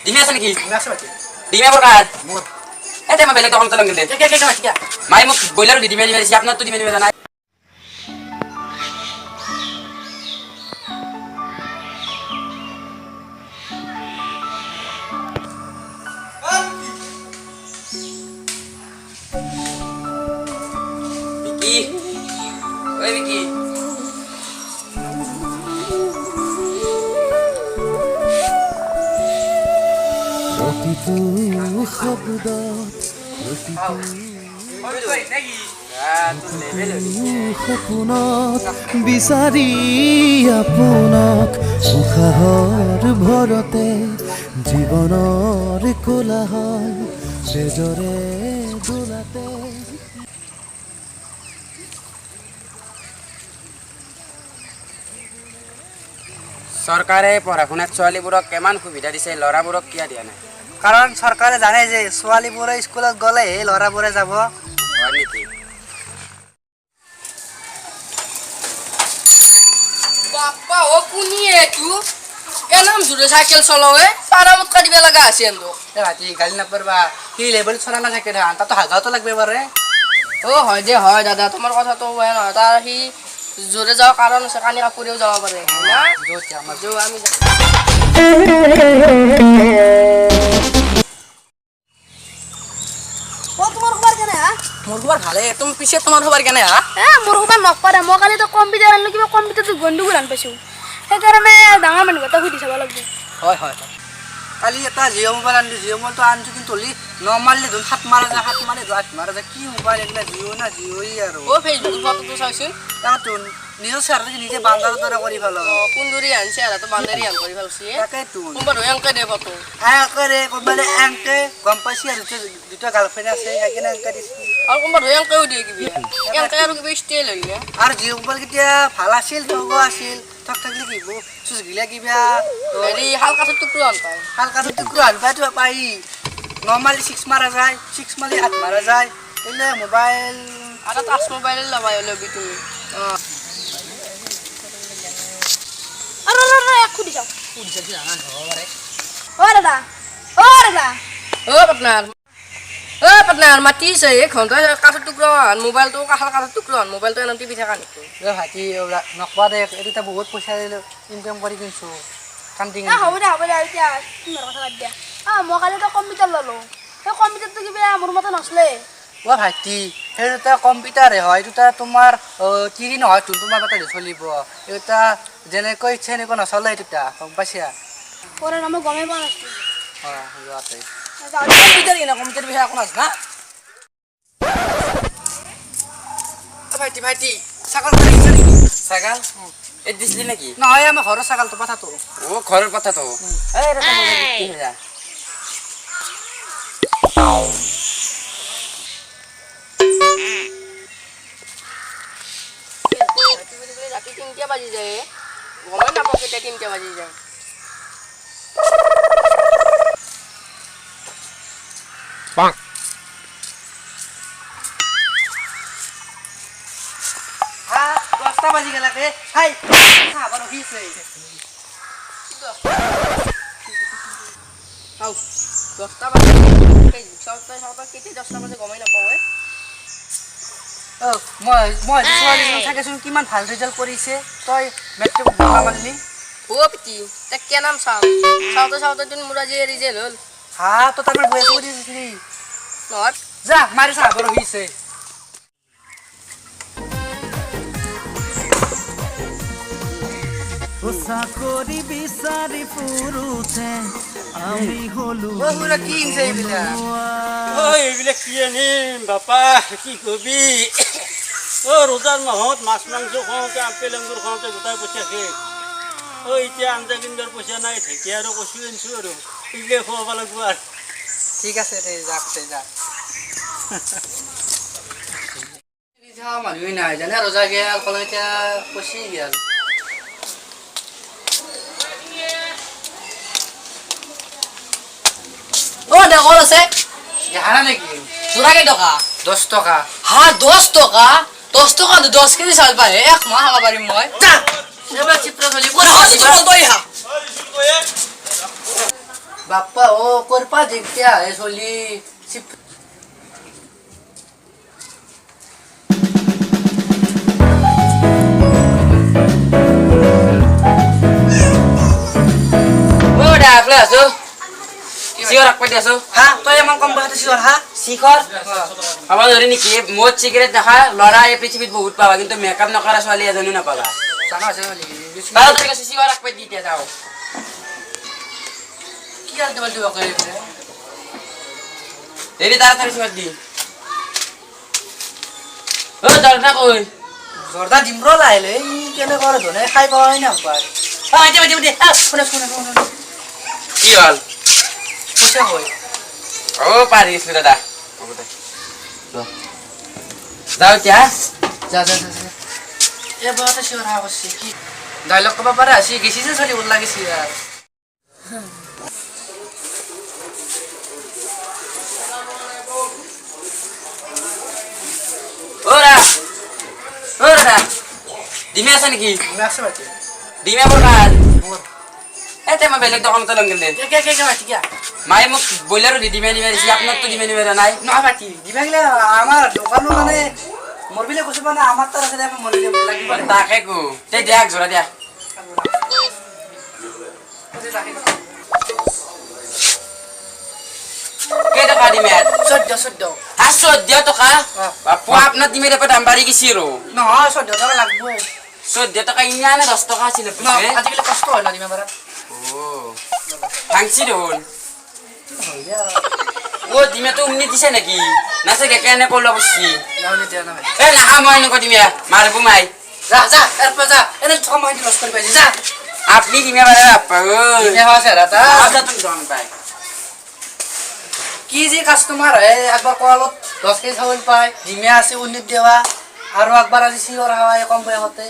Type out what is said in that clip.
ডিমে আছে নেকি ডিমে প্রকার এতে মা বেলে তখন চলং গেলে মাই মোক বইলার ডিমে ডিমে দিছি আপনার তো ডিমে ডিমে জানা বিকি ওই বিকি সপোনত বিচাৰি আপোনাক উশাহৰ ভৰতে জীৱনৰ কোলাহল বেজৰে দোলাতে সৰকাৰে পড়াশোনাত ছোৱালীবোৰক কেমান সুবিধা দিছে ল'ৰাবোৰক কিয়া দিয়া নাই কাৰণ চৰকাৰে জানে যে ছোৱালীবোৰে স্কুলত গ'লে ল'ৰাবোৰে যাব হয় নেকি বাপ্পা ও কুনিয়ে তু এনাম জুড়ে সাইকেল চলাওয়ে সারা মত কাটিবে লাগা আছে এন্দ এ ভাতি গালি না পারবা কি লেভেল ছড়ানা থাকে রে আনতা তো হাগাও তো লাগবে বারে ও হয় যে হয় দাদা তোমার কথা তো হয় না তার হি জোরে যাওয়ার কারণ আছে কানি কাপড়েও যাওয়া পারে না জোতি আমার যে আমি ও তোমার খবর কেনে হা মোর খবর ভালে তুমি পিছে তোমার খবর কেনে হা মোর খবর নপারে মই কালি তো কম্পিউটার আনলো কিবা কম্পিউটার তো গন্ডগোল আন পাইছো সেইকাৰণে ডাঙৰ মানুহ এটা সুধি চাব লাগবে হয় হয় কালি এটা জিও মোবাইল আনলি জিও মোবাইল তো আনছো কিন্তু লি নরমালি ধুন হাত মারা যা হাত মারে হাত মারা যা কি মোবাইল এগুলা জিও না জিওই আর ও ফেসবুক ফটো তো চাইছিস তা তো নিজে সারা নিজে বান্দার ধরে করি ভালো কুন্দুরি আনছে আর তো বান্দারি আন করি ফেলছি তাকে তো তোমার ওয়াঙ্কে দে ফটো করে কোবালে আঙ্কে গম পাইছি আর দুটো গার্লফ্রেন্ড আছে এখানে আঙ্কে দিছি আর তোমার ওয়াঙ্কেও দিয়ে কি ওয়াঙ্কে আর কি স্টাইল হইলে আর জিও মোবাইল কিটা ভাল আছিল লগো আছিল থক থাকলি কি সুজ গিলা কিবা এরি হালকা টুকরো আন পায় হালকা টুকরো আনবা তো পাই নরমালি 6 মারা যায় 6 মালি 8 মারা যায় এলে মোবাইল আর টাচ মোবাইল লাগাই লবি তুমি আরে এক খুদি যাও ও দাদা ও পার্টনার মাটি আছে এখন তো কাঠৰ টুকৰা আন মোবাইল তো কাঠৰ টুকৰা আন মোবাইল তো এনে টিভি থাকা নেকি এ ভাতি নকবা দে এটা বহুত পয়সা ইনকাম কৰি কিনছো কান্দিং হ'ব দে এতিয়া তোমাৰ কথা বাদ দিয়া মই কালি তো কম্পিউটাৰ ললো সেই কম্পিউটাৰটো কিবা মোৰ মতে নচলে ও ভাইটি এটা কম্পিউটারে হয় এটা তোমার তিরি নহয় তোমার কথা চলিব এটা যেনেকৈ ইচ্ছে এনেকৈ নচলে এটা গম পাইছা পরে নাম গমে পোৱা নাছিল যোৱাতে কম্পিউটার কিনা কম্পিউটার বিষয়ে কোন আছে না ভাইটি ছাগল খাইছে নেকি ছাগাল এ দিছলি নাকি নহয় আমাৰ ঘৰৰ ছাগলটো কথাটো ও ঘরের কথা তো এই রে কি হয়ে যা রাতি 3টা বাজি যায় গমে না পকেটে 3টা বাজি যায় পাক হ্যাঁ 10টা বাজি গেলাকে হাই আবার হইছে আউ 10টা বাজি ফেসবুক সপ্তাহে কেটে 10টা বাজে গমে না পাওয়ে মই ছোৱালীজন থাকেচোন কিমান ভাল ৰিজাল্ট কৰিছে তই মেট্ৰিক ভাল মানলি ও পিটি তা কে নাম সাউতে দিন মুরা যে রিজেল হল হা তো তারপর বয়স করে দিছিলি নট যা মারি সা বড় হইছে ওসা করি বিচারি পুরুষে আমি হলু ও পুরা কি ইনছে এইবিলা ওই এইবিলাক কি আনিম বাপা কি কবি ও রোজার মাহত মাছ মাংস খাওঁতে আপেল আঙুর খাওঁতে গোটাই পইচা শেষ ও এতিয়া আঞ্জা কিনিবৰ পইচা নাই ঢেকীয়া আৰু কচু আনিছোঁ আৰু এইবিলাক খুৱাব লাগিব আৰু ঠিক আছে রে যাক তে যা যা মানুহ নাই জানে রোজা গেল কলেজা পচি গেল ও দেখল আছে জানা নাকি তোরা কে টাকা 10 টাকা হ্যাঁ 10 টাকা 10 কেজি চাল পায় এক মাহ খাব পাৰিম মই যা এবার চিত্র চলি ওরা হাজি বল দই হা বাপ্পা ও করপা দেখতে আহে চলি ও ডাকলে আছো চিঞৰ ৰাখ পাই আছো হা তই ইমান কম বয়সতে চিঞৰ হা শিখৰ হ'ব ধৰি নেকি মদ চিগাৰেট দেখা ল'ৰা এই পৃথিৱীত বহুত পাবা কিন্তু মেকআপ নকৰা ছোৱালী এজনীও নাপাবা জানা আছে বাৰু ঠিক আছে চিঞৰ ৰাখ পাই দি এতিয়া যাওঁ কি আলতু ফালতু বকে দেৰি তাড়াতাড়ি চিঞৰ দি ও দৰজা কই জৰ্দা ডিমৰ লাইলে ই কেনে কৰে ধনে খাই পাৱাই না পায় শুনে শুনে শুনে কি হ'ল পইচা হয় ও পাৰিছো দাদা হ'ব দে যাওঁ এতিয়া যা যা যা এ বয়সতে চিঞৰ হা করছি কি ডাইলগ কবা পারে আসি গেছি যে চলি বল লাগিছি আর ও দাদা ডিমে আছে নেকি মাছ বাটি ডিমে বনাল এতে মই বেলেগ দোকানতে লং গেলে কে বাটি কি মায়ে মোক ব্ৰইলাৰো দি ডিমে নিবে দিছি আপোনাক তো ডিমে নিবে নাই না বাটি দিবা গেলে আমার দোকানো মানে মোর বিলে কইছে মানে আমার তার আছে আমি মরে লাগি পারে তাকে কো তে দেখ জোৰা দিয়া কেই টকা ডিমে সদ্য আছো দিয়া টকা বাপু আপনার ডিমের এবার দাম বাড়ি গেছি রো নহয় সদ্য টাকা লাগবে 14 টকা ইনা না 10 টকা ছিল না আজিকালি কষ্ট হয় না দিমা বারা ও ভাঙছি দেখোন ও ডিমে তো উন্নি দিছে নাকি নাছে কেনে করলো বসছি নাওনি দিয়া না এ না মই নকো ডিমে মারবো মাই যা যা এরপর যা এনে সময় লস করে পাইছি যা আপনি ডিমে বারে আপা ও ডিমে হওয়া সেরা তা আজা তুমি দন পাই কি যে কাস্টমার একবার কলত 10 কেজি চাউল পায় ডিমে আছে 19 দেওয়া আর একবার আজি সিওর হাওয়ায় কম বয়সতে